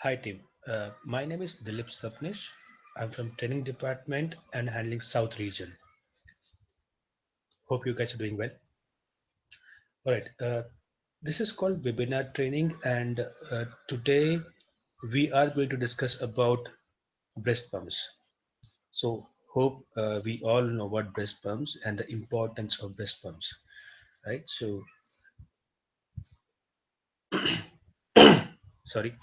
Hi team, my name is Dilip Sapnesh. I'm from training department and handling South region. Hope you guys are doing well. All right, this is called webinar training, and today we are going to discuss about breast pumps. So hope we all know what breast pumps and the importance of breast pumps, right? So sorry.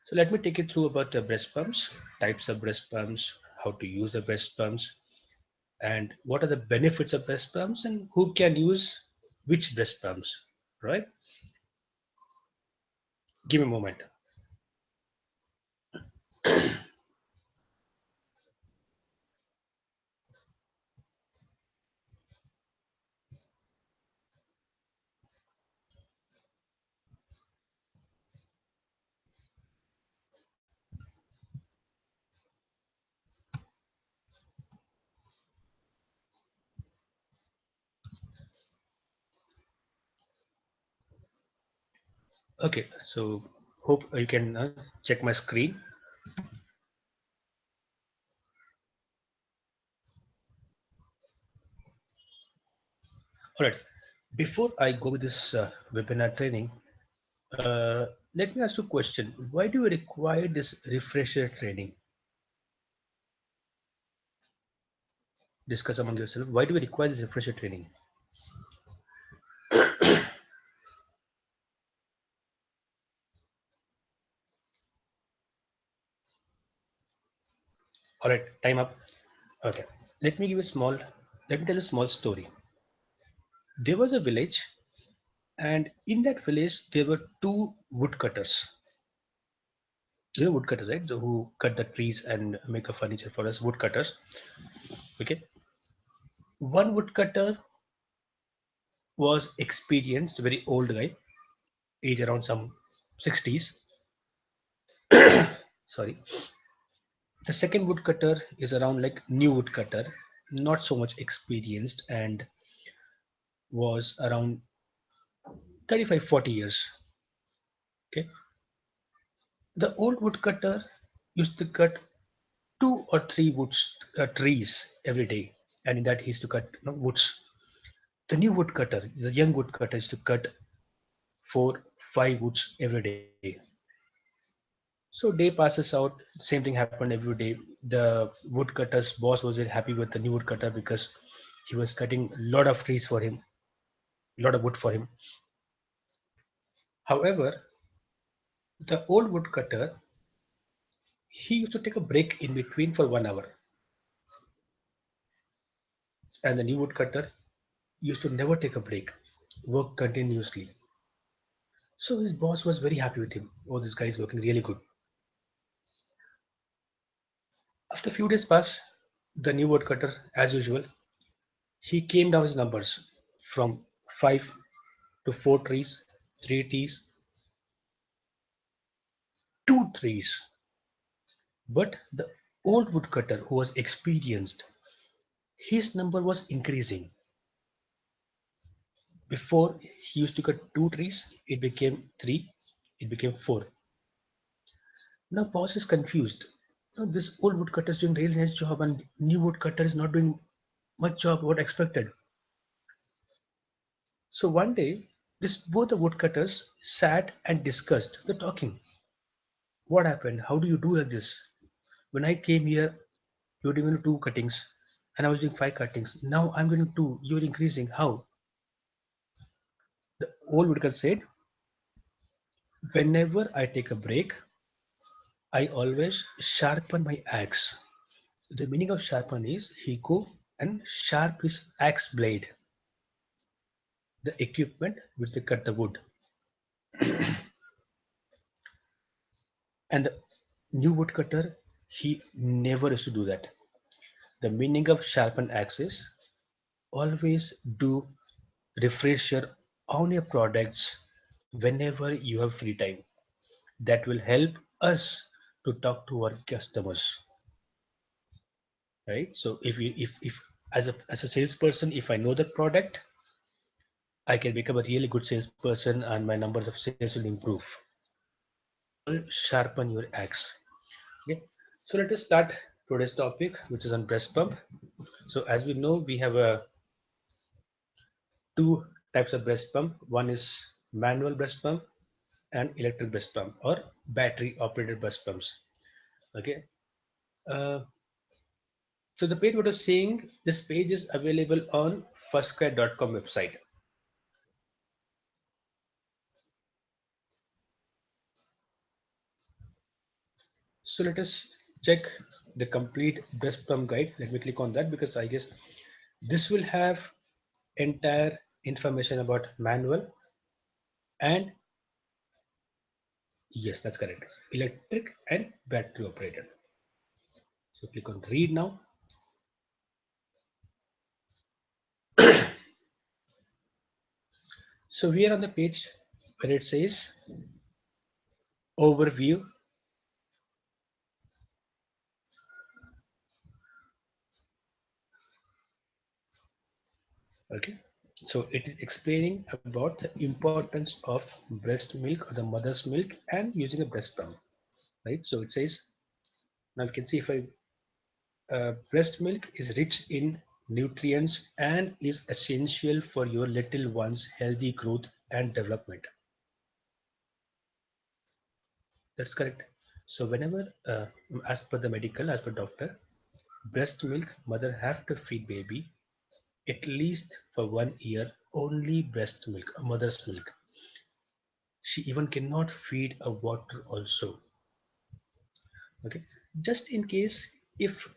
So let me take you through about the breast pumps, types of breast pumps, how to use the breast pumps, and what are the benefits of breast pumps and who can use which breast pumps, right? Give me a moment. Okay, so hope you can check my screen. All right, before I go with this webinar training, let me ask you a question. Why do you require this refresher training? Discuss among yourself. Why do we require this refresher training? All right, time up. Okay, let me give a small, let me tell a small story. There was a village, and in that village there were two woodcutters. You know woodcutters, right? So who cut the trees and make a furniture for us, woodcutters. Okay. One woodcutter was experienced, very old guy, age around some 60s. Sorry. The second woodcutter is around like new woodcutter, not so much experienced and was around 35, 40 years. Okay. The old woodcutter used to cut two or three woods trees every day, and in that he used to cut woods. The new woodcutter, the young woodcutter, used to cut 4, 5 woods every day. So day passes out, same thing happened every day. The woodcutter's boss was very happy with the new woodcutter because he was cutting a lot of trees for him, a lot of wood for him. However, the old woodcutter, he used to take a break in between for 1 hour, and the new woodcutter used to never take a break, work continuously. So his boss was very happy with him. Oh, this guy is working really good. After a few days passed, the new woodcutter, as usual, he came down his numbers from 5 to 4 trees, 3 trees, 2 trees. But the old woodcutter who was experienced, his number was increasing. Before he used to cut 2 trees, it became three, it became four. Now boss is confused. Now, this old woodcutter is doing really nice job and new woodcutter is not doing much job what expected. So one day, this both the woodcutters sat and discussed the talking. What happened? How do you do like this? When I came here, you were doing 2 cuttings, and I was doing 5 cuttings. Now I'm doing two. You're increasing. How? The old woodcutter said, whenever I take a break, I always sharpen my axe. The meaning of sharpen is he go and sharp his axe blade, the equipment which they cut the wood. And the new woodcutter, he never used to do that. The meaning of sharpen axe is always do refresher on your products whenever you have free time. That will help us to talk to our customers, right? So if as a salesperson, if I know the product, I can become a really good salesperson and my numbers of sales will improve. sharpen your axe. Okay, so let us start today's topic, which is on breast pump. So as we know, we have two types of breast pump. One is manual breast pump and electric breast pump or battery operated breast pumps. Okay. Uh, so the page what I'm saying, this page is available on firstcry.com website. So let us check the complete breast pump guide. Let me click on that because I guess this will have entire information about manual and yes, that's correct. Electric and battery operated. So click on read now. So we are on the page where it says overview. Okay. So it is explaining about the importance of breast milk or the mother's milk and using a breast pump. Right. So it says now you can see if I breast milk is rich in nutrients and is essential for your little one's healthy growth and development. That's correct. So whenever, as per the medical, as per doctor, breast milk mother have to feed baby at least for 1 year only breast milk, a mother's milk. She even cannot feed a water also. Okay, just in case if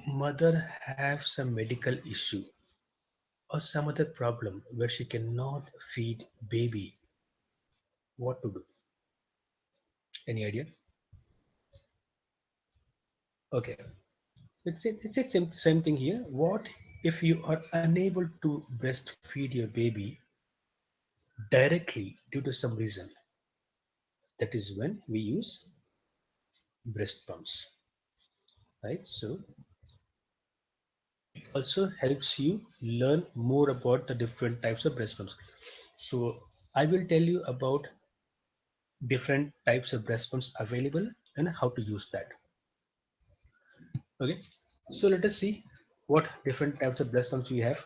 mother have some medical issue or some other problem where she cannot feed baby, what to do? Any idea? Okay, it's same thing here. What if you are unable to breastfeed your baby directly due to some reason? That is when we use breast pumps, right? So also helps you learn more about the different types of breast pumps. So I will tell you about different types of breast pumps available and how to use that. Okay, so let us see what different types of breast pumps we have.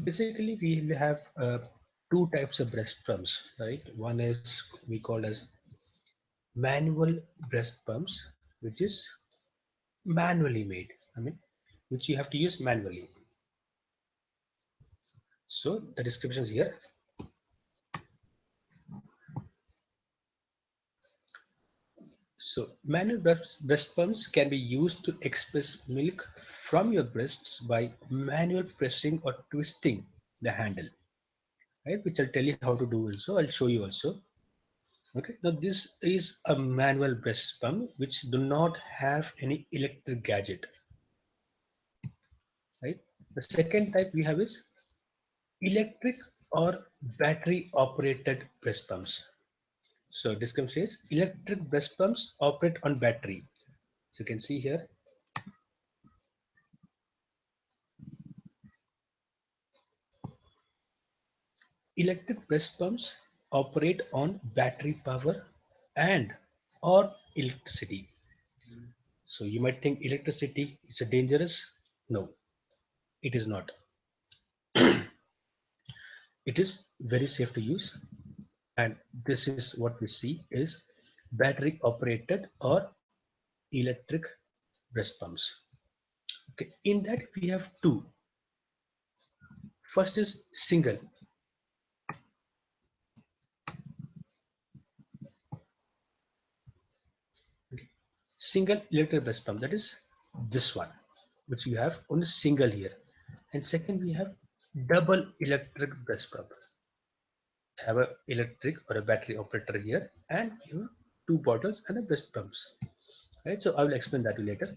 Basically, we have two types of breast pumps, right? One is we call as manual breast pumps, which is manually made. I mean, which you have to use manually. So the description is here. So manual breast pumps can be used to express milk from your breasts by manual pressing or twisting the handle, right? Which I'll tell you how to do also. I'll show you also. Okay. Now this is a manual breast pump which do not have any electric gadget, right? The second type we have is electric or battery operated breast pumps. So description says electric breast pumps operate on battery. So you can see here electric breast pumps operate on battery power and or electricity. So you might think electricity is a dangerous. No, it is not. It is very safe to use, and this is what we see is battery operated or electric breast pumps. Okay, in that we have two. First is single. Okay. Single electric breast pump, that is this one, which you have only single here. And second, we have double electric breast pump. Have a electric or a battery operator here, and you have two bottles and a breast pumps. Right. So I will explain that later.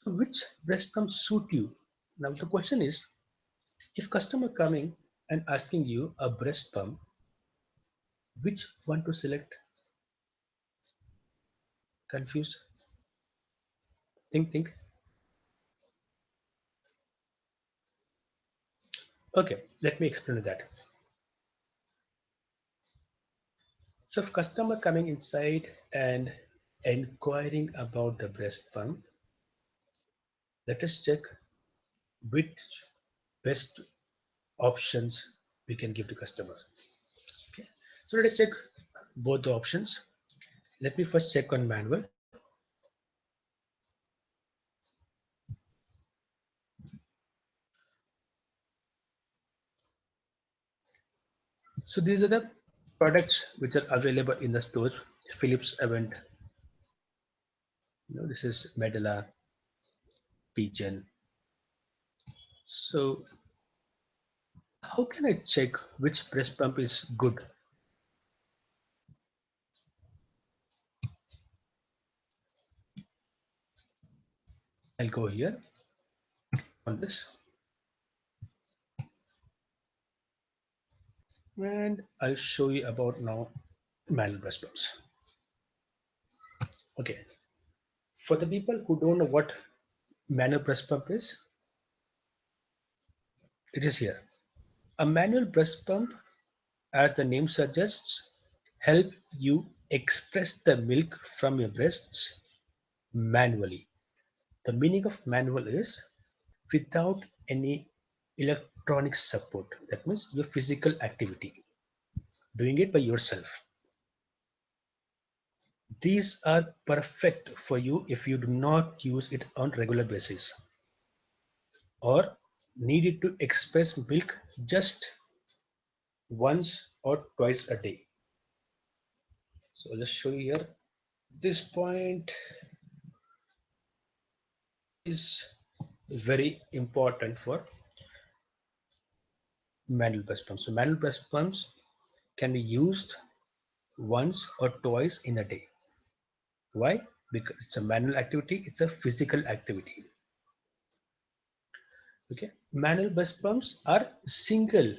So which breast pump suit you? Now the question is, if customer coming and asking you a breast pump, which one to select? Confused? Think. Okay, let me explain that. So if customer coming inside and inquiring about the breast pump, let us check which best options we can give to customer. Okay, so let us check both the options. Let me first check on manual. So these are the products which are available in the store. Philips Avent, this is Medela, Pigeon. So how can I check which breast pump is good? I'll go here on this and I'll show you about now manual breast pumps. Okay, for the people who don't know what manual breast pump is, it is here. A manual breast pump, as the name suggests, help you express the milk from your breasts manually. The meaning of manual is without any electronic support. That means your physical activity, doing it by yourself. These are perfect for you if you do not use it on regular basis or needed to express milk just once or twice a day. So I'll just show you here. This point is very important for manual breast pumps. So manual breast pumps can be used once or twice in a day. Why? Because it's a manual activity, it's a physical activity. Okay, manual breast pumps are single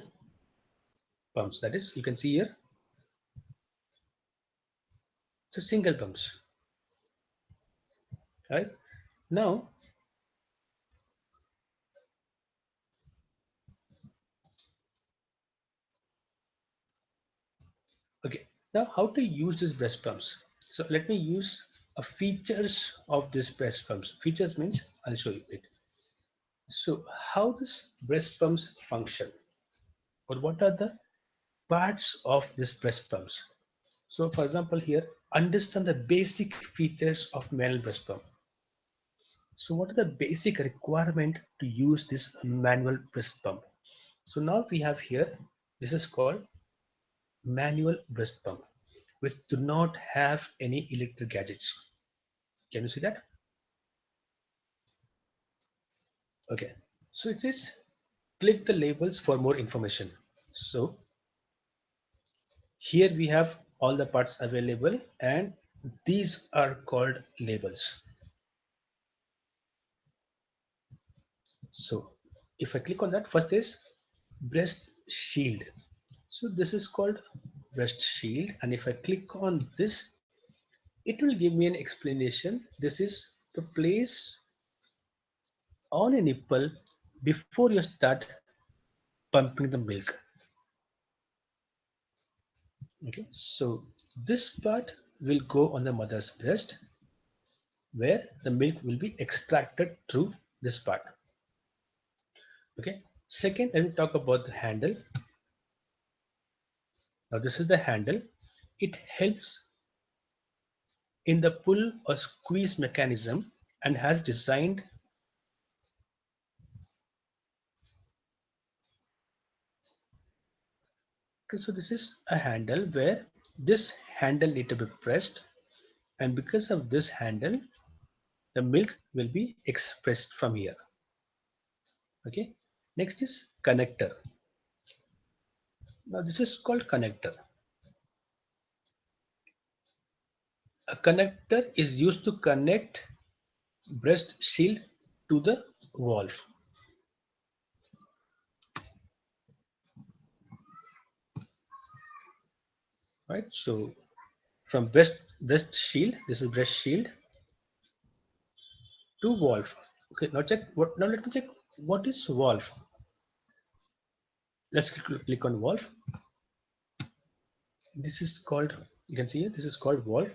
pumps. That is, you can see here, it's a single pumps. Right now, okay, now how to use these breast pumps? So let me use a features of this breast pumps. Features means I'll show you it. So how this breast pumps function, or what are the parts of this breast pumps? So for example here, understand the basic features of manual breast pump. So what are the basic requirement to use this manual breast pump? So now we have here, this is called manual breast pump, which do not have any electric gadgets. Can you see that? Okay. So it says click the labels for more information. So here we have all the parts available and these are called labels. So if I click on that, first is breast shield. So this is called breast shield, and if I click on this, it will give me an explanation. This is the place on a nipple before you start pumping the milk. Okay, so this part will go on the mother's breast where the milk will be extracted through this part. Okay, second, let me talk about the handle. Now this is the handle. It helps in the pull or squeeze mechanism and has designed. Okay, so this is a handle where this handle need to be pressed, and because of this handle the milk will be expressed from here. Okay, next is connector. Now this is called connector. A connector is used to connect breast shield to the valve. Right. So from breast shield, this is breast shield to valve. Okay. Now check what. Now let me check what is valve. Let's click on valve. This is called. You can see it. This is called valve.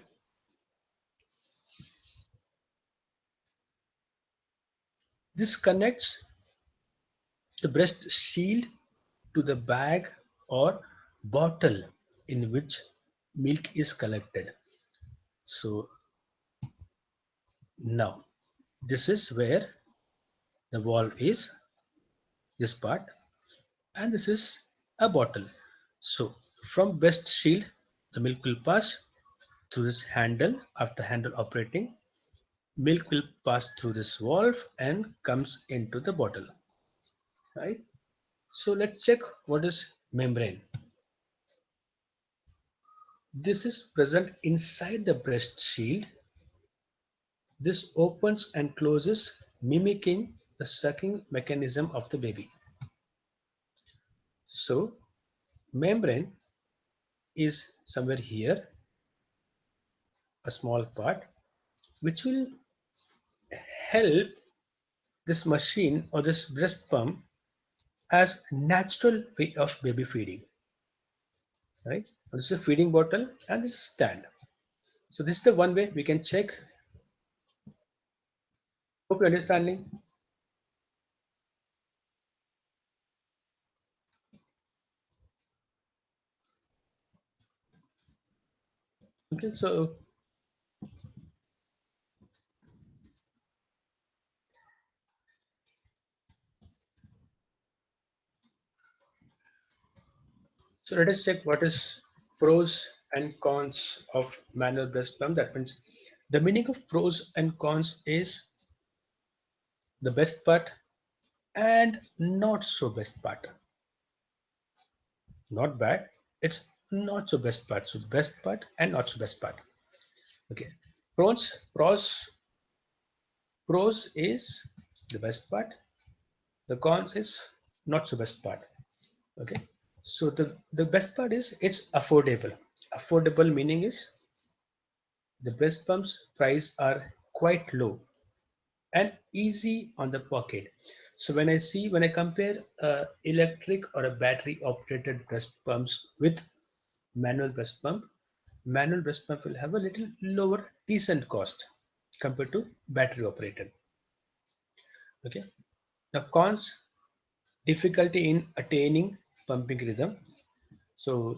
This connects the breast shield to the bag or bottle in which milk is collected. So now this is where the valve is, this part, and this is a bottle. So from breast shield, the milk will pass through this handle. After handle operating, milk will pass through this valve and comes into the bottle. Right. So let's check what is membrane. This is present inside the breast shield. This opens and closes, mimicking the sucking mechanism of the baby. So membrane is somewhere here, a small part, which will help this machine or this breast pump as natural way of baby feeding. Right? This is a feeding bottle and this is stand. So this is the one way we can check. Hope you're understanding. Okay, so let us check what is pros and cons of manual breast pump. That means the meaning of pros and cons is the best part and not so best part. Not bad, it's not so best part. So best part and not so best part. Okay. Pros is the best part. The cons is not so best part. Okay. So the best part is it's affordable. Affordable meaning is the breast pumps price are quite low and easy on the pocket. So when I compare electric or a battery operated breast pumps with manual breast pump, manual breast pump will have a little lower decent cost compared to battery operated. Okay. Now cons, difficulty in attaining pumping rhythm. So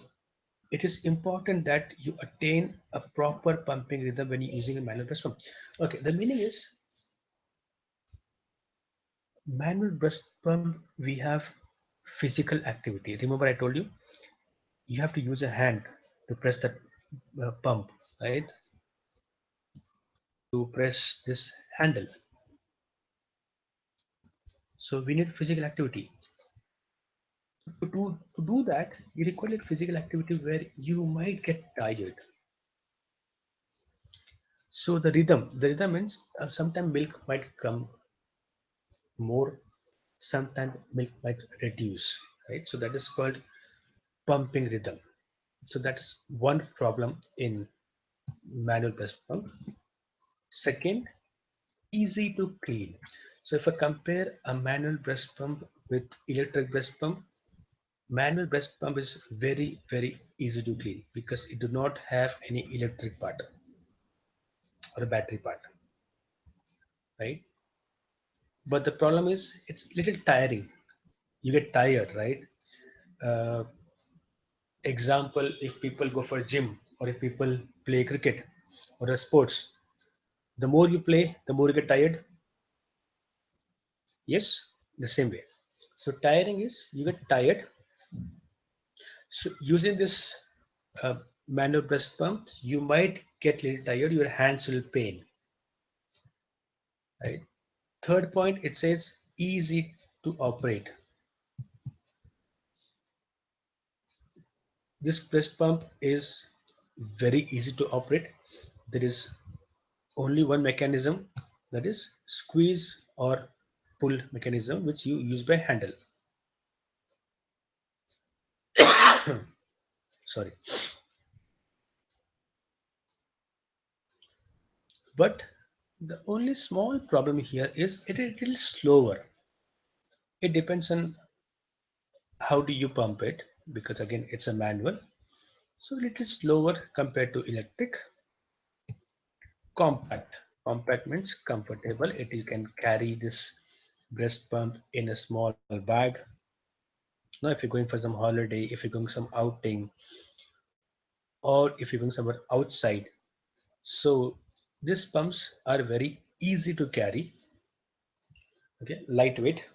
it is important that you attain a proper pumping rhythm when you're using a manual breast pump. Okay, the meaning is manual breast pump we have physical activity. Remember I told you you have to use a hand to press that pump, right? To press this handle. So we need physical activity. To do that, you require physical activity where you might get tired. So the rhythm means sometimes milk might come more, sometimes milk might reduce, right? So that is called pumping rhythm. So that is one problem in manual breast pump. Second, easy to clean. So if I compare a manual breast pump with electric breast pump, manual breast pump is very easy to clean because it do not have any electric part or a battery part, right? But the problem is it's little tiring. You get tired, right? uh, Example, if people go for a gym or if people play cricket or a sports, the more you play the more you get tired. Yes, the same way. So tiring is you get tired. So using this manual breast pump, you might get a little tired, your hands will pain, right? Third point, it says easy to operate. This breast pump is very easy to operate. There is only one mechanism, that is squeeze or pull mechanism which you use by handle. Sorry. But the only small problem here is it is a little slower. It depends on how do you pump it, because again it's a manual, so a little slower compared to electric. Compact. Compact means comfortable. It you can carry this breast pump in a small bag. Now, if you're going for some holiday, if you're going some outing, or if you're going somewhere outside, so these pumps are very easy to carry. Okay, lightweight,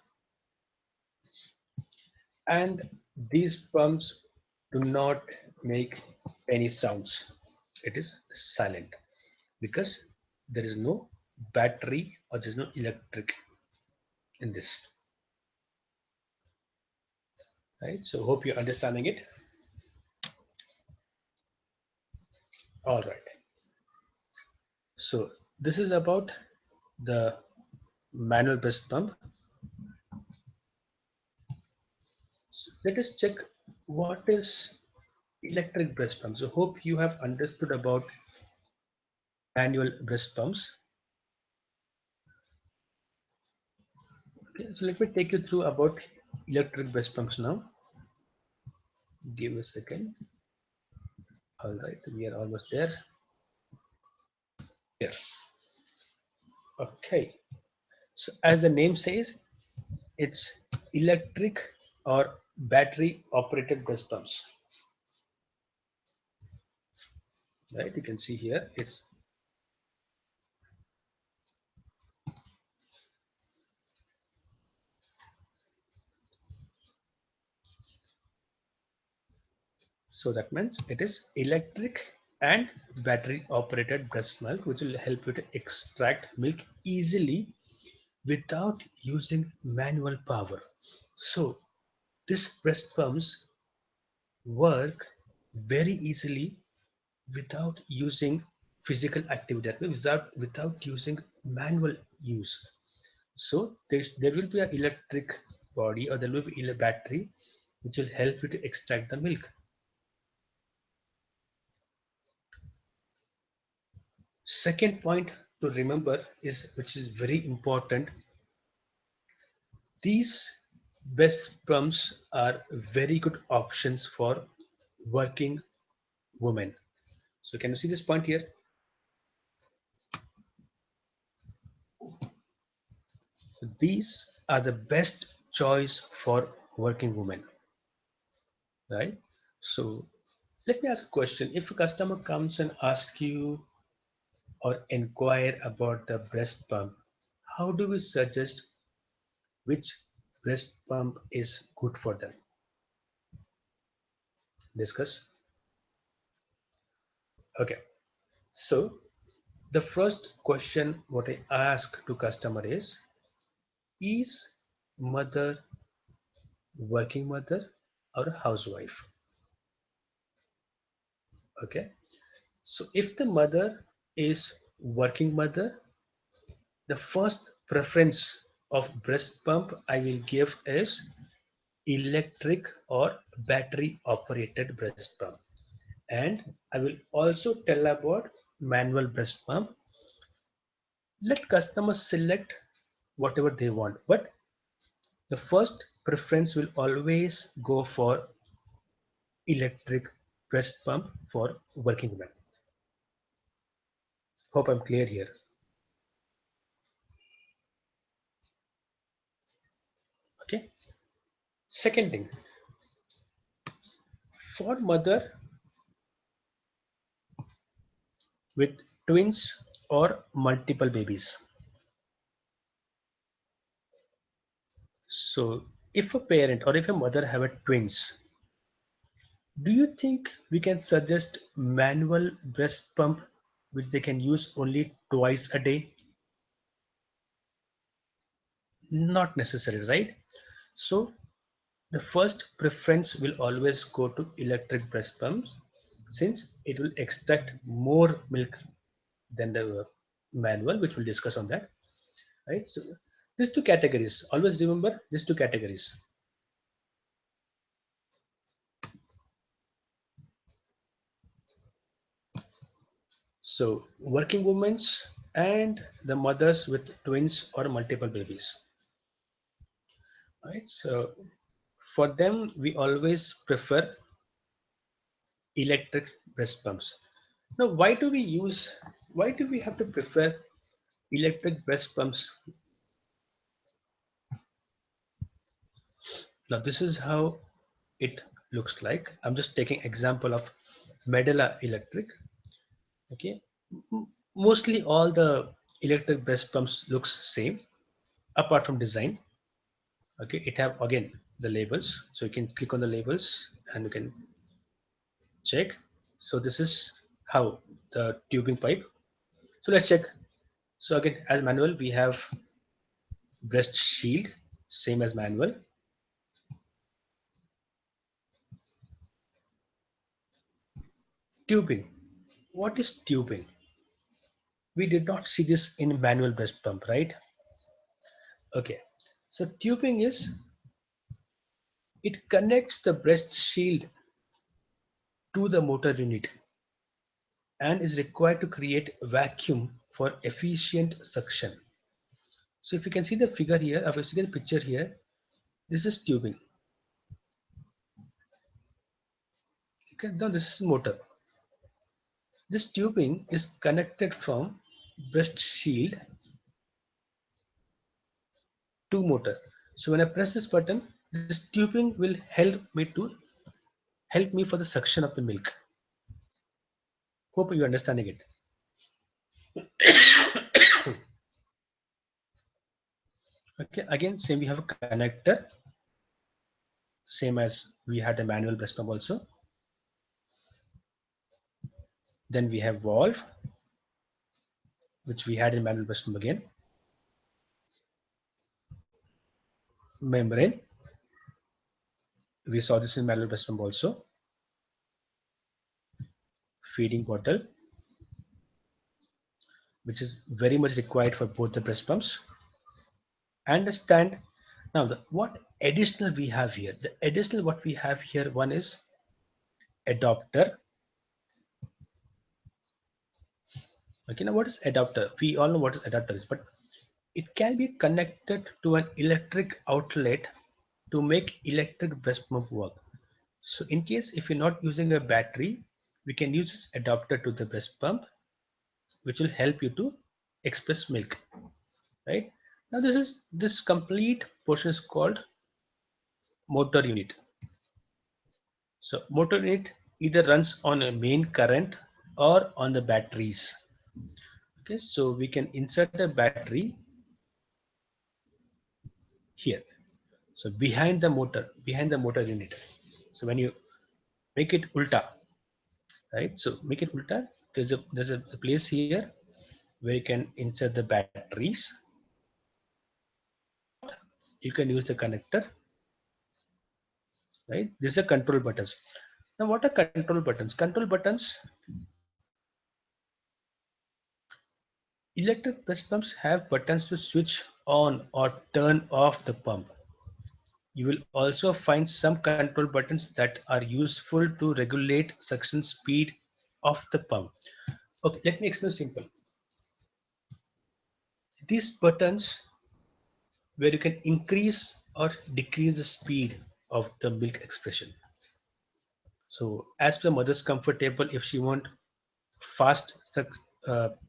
and these pumps do not make any sounds. It is silent because there is no battery or there is no electric in this. Right, so hope you're understanding it. All right, so this is about the manual breast pump. So let us check what is electric breast pump. So hope you have understood about manual breast pumps. Okay, so let me take you through about electric breast pumps now. Give a second. All right, we are almost there. Yes. Okay. So as the name says, it's electric or battery operated breast pumps. Right, you can see here it's so that means it is electric and battery operated breast milk, which will help you to extract milk easily without using manual power. So these breast pumps work very easily without using physical activity, without using manual use. So there will be an electric body or there will be a battery which will help you to extract the milk. Second point to remember is, which is very important, these breast pumps are very good options for working women. So can you see this point here? So these are the best choice for working women, right? So let me ask a question. If a customer comes and asks you or inquire about the breast pump, how do we suggest which breast pump is good for them? Discuss. Okay. So the first question what I ask to customer is mother working mother or a housewife? Okay. So if the mother is working mother, the first preference of breast pump I will give is electric or battery operated breast pump. And I will also tell about manual breast pump. Let customers select whatever they want, but the first preference will always go for electric breast pump for working women. Hope I'm clear here. Okay. Second thing, for mother with twins or multiple babies. So if a parent or if a mother have a twins, do you think we can suggest manual breast pump which they can use only twice a day? Not necessary, right? So the first preference will always go to electric breast pumps since it will extract more milk than the manual, which we'll discuss on that, right? So These two categories. Always remember these two categories. So working women and the mothers with twins or multiple babies. Right. So for them, we always prefer electric breast pumps. Now, why do we have to prefer electric breast pumps? Now, this is how it looks like. I'm just taking example of Medela Electric. Okay. Mostly all the electric breast pumps looks same apart from design. Okay. It have again the labels. So you can click on the labels and you can check. So this is how the tubing pipe. So let's check. So again, as manual, we have breast shield, same as manual. Tubing. What is tubing? We did not see this in manual breast pump, right? Okay. So tubing is it connects the breast shield to the motor unit and is required to create vacuum for efficient suction. So if you can see the figure here, if you see the picture here, this is tubing. Okay, now this is motor. This tubing is connected from breast shield to motor. So when I press this button, this tubing will help me for the suction of the milk. Hope you're understanding it. Okay, again, same we have a connector, same as we had a manual breast pump also. Then we have valve, which we had in manual breast pump again. Membrane, we saw this in manual breast pump also. Feeding bottle, which is very much required for both the breast pumps. Understand now what additional we have here. The additional what we have here, one is adapter. Okay, now what is adapter? We all know what is adapter is, but it can be connected to an electric outlet to make electric breast pump work. So in case if you're not using a battery, we can use this adapter to the breast pump, which will help you to express milk. Right now, this complete portion is called motor unit. So motor unit either runs on a main current or on the batteries. Okay, so we can insert a battery here. So behind the motor unit. So when you make it ulta, right? So make it ulta. There's a place here where you can insert the batteries. You can use the connector, right? These are control buttons. Now, what are control buttons? Control buttons. Electric breast pumps have buttons to switch on or turn off the pump. You will also find some control buttons that are useful to regulate suction speed of the pump. Okay, let me explain simple. These buttons where you can increase or decrease the speed of the milk expression. So as per the mother's comfortable, if she want fast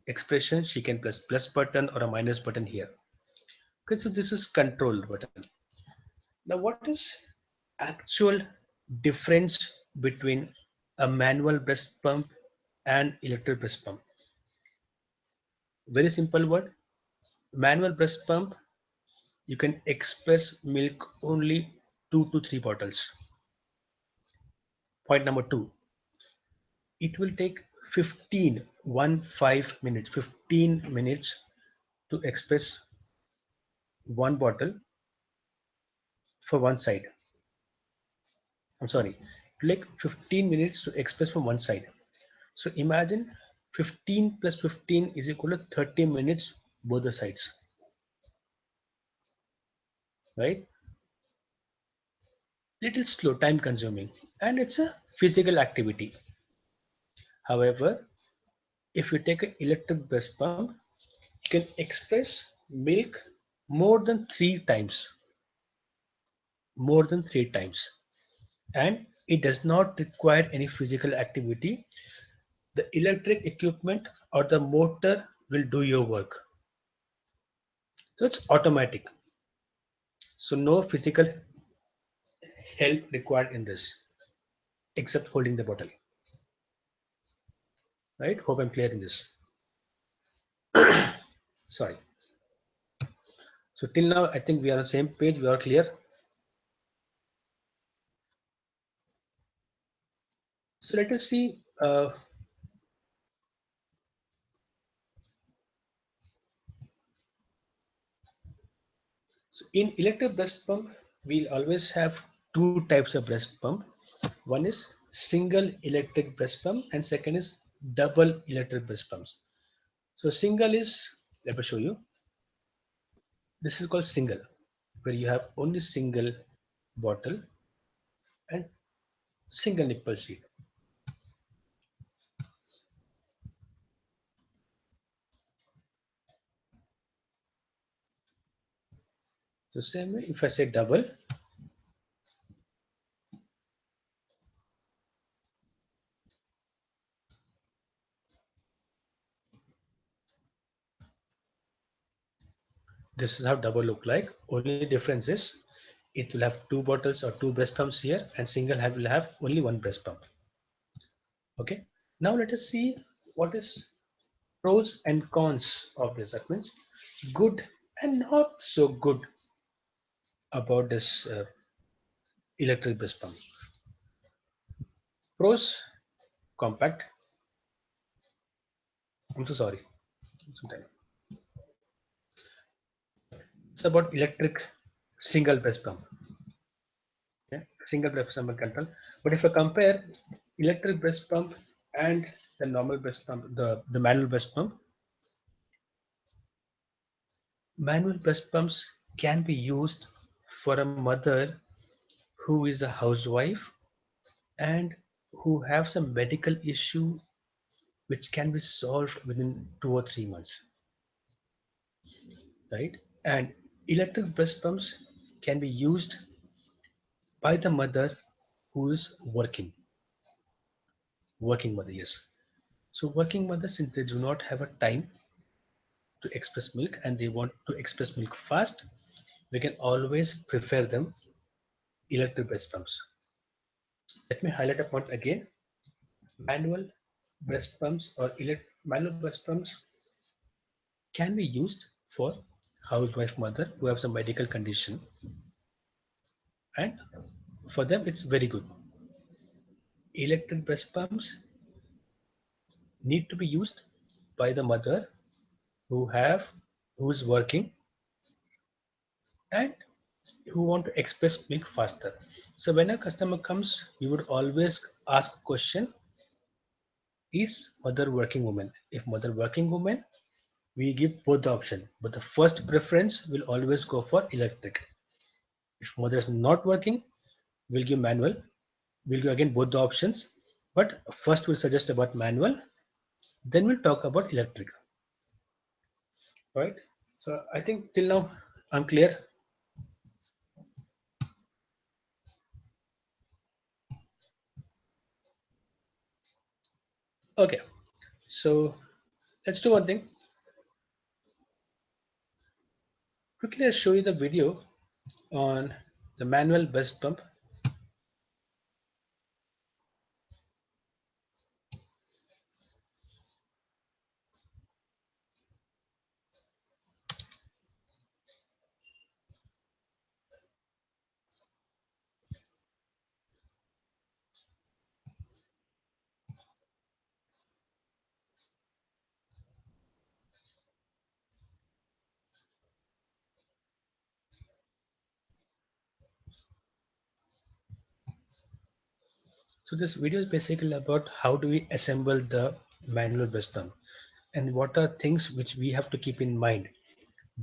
expression, she can press plus button or a minus button here. Okay, so this is control button. Now, what is actual difference between a manual breast pump and electric breast pump? Very simple word. Manual breast pump, you can express milk only 2 to 3 bottles. Point number two, it will take 15 minutes to express one bottle for one side. I'm sorry, it will take 15 minutes to express from one side. So imagine 15 plus 15 is equal to 30 minutes both the sides. right? Little slow, time consuming, and it's a physical activity. However, if you take an electric breast pump, you can express milk more than 3 times, more than 3 times, and it does not require any physical activity. The electric equipment or the motor will do your work. So it's automatic. So no physical help required in this except holding the bottle. Right? Hope I'm clear in this. Sorry. So till now, I think we are on the same page. We are clear. So let us see. So in electric breast pump, we'll always have two types of breast pump. One is single electric breast pump, and second is double electric breast pumps. So single is, let me show you. This is called single, where you have only single bottle and single nipple sheet. So same way, if I say double, this is how double look like. Only difference is it will have two bottles or two breast pumps here, and single will have only one breast pump. Okay. Now let us see what is pros and cons of this. That means good and not so good about this electric breast pump. Pros: compact. I'm so sorry. Sometime. It's about electric single breast pump. Okay, single breast pump control. But if I compare electric breast pump and the normal breast pump, the manual breast pump, manual breast pumps can be used for a mother who is a housewife and who have some medical issue which can be solved within 2 or 3 months, right? And electric breast pumps can be used by the mother who is working mother, yes. So working mothers, since they do not have a time to express milk and they want to express milk fast, we can always prefer them electric breast pumps. Let me highlight a point again. Manual breast pumps or manual breast pumps can be used for housewife mother who have some medical condition, and for them it's very good. Electric breast pumps need to be used by the mother who have who is working and who want to express milk faster. So when a customer comes, you would always ask question: is mother working woman? If mother working woman, we give both the option, but the first preference will always go for electric. If mother is not working, we'll give manual. We'll give again both the options, but first we'll suggest about manual, then we'll talk about electric. Right? So I think till now I'm clear. Okay, so let's do one thing. Quickly, I'll show you the video on the manual breast pump. So this video is basically about how do we assemble the manual breast pump and what are things which we have to keep in mind.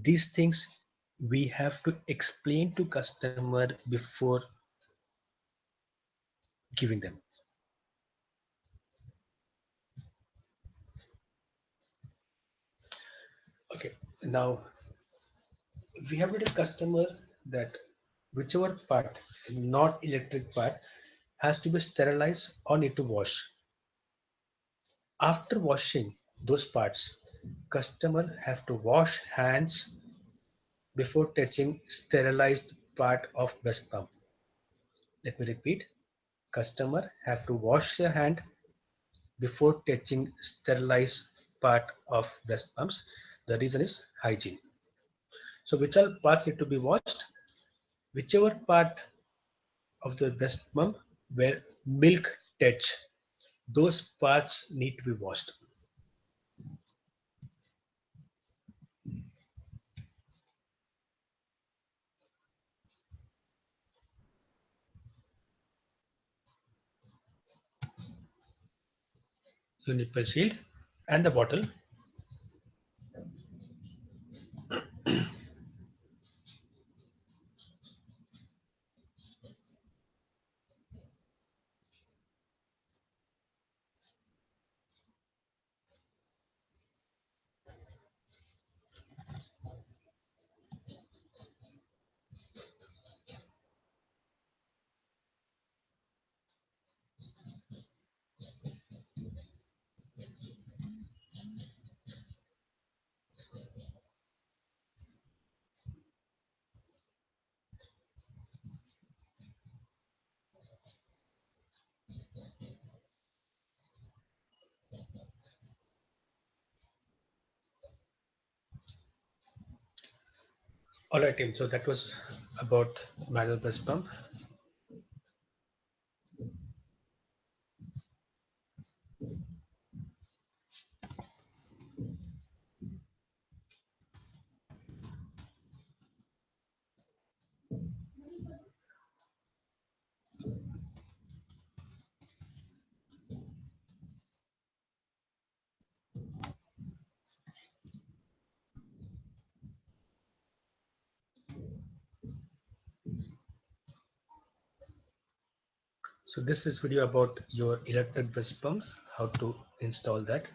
These things we have to explain to customer before giving them. Okay, now we have to tell customer that whichever part, not electric part, has to be sterilized or need to wash. After washing those parts, customer have to wash hands before touching sterilized part of breast pump. Let me repeat. Customer have to wash their hand before touching sterilized part of breast pumps. The reason is hygiene. So which all parts need to be washed? Whichever part of the breast pump where milk touch, those parts need to be washed. Your nipple shield and the bottle. All right, team. So that was about manual breast pump. So this is video about your electric breast pump, how to install that.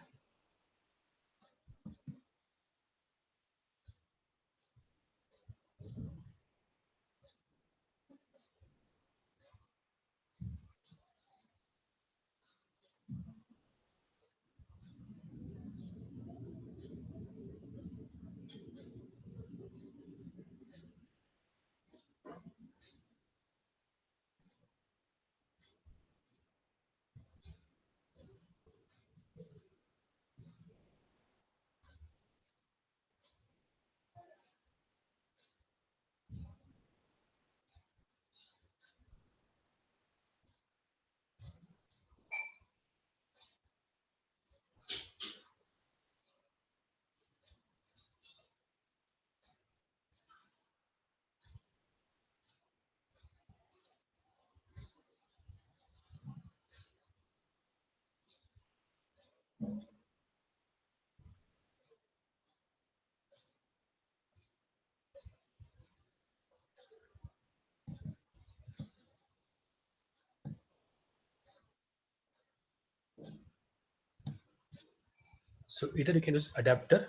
So either you can use adapter.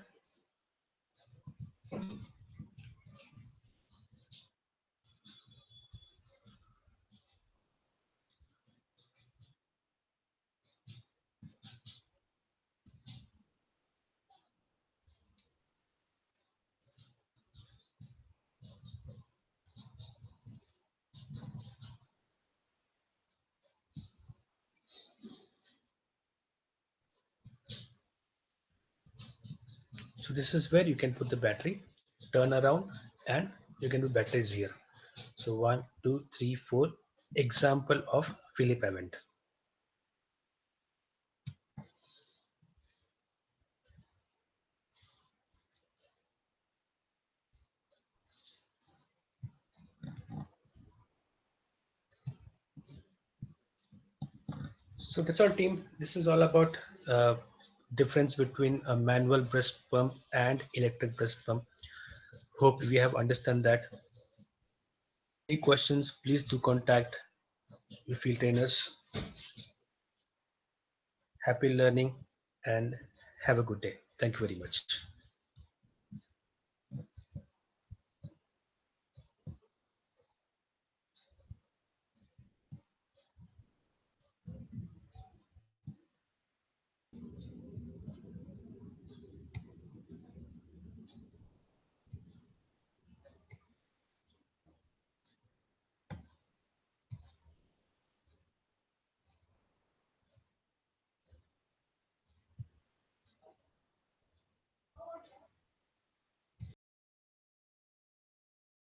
So this is where you can put the battery, turn around, and you can do batteries here. So 1, 2, 3, 4. Example of Philip event. So that's all, team. This is all about difference between a manual breast pump and electric breast pump. Hope we have understand that. Any questions, please do contact your field trainers. Happy learning and have a good day. Thank you very much.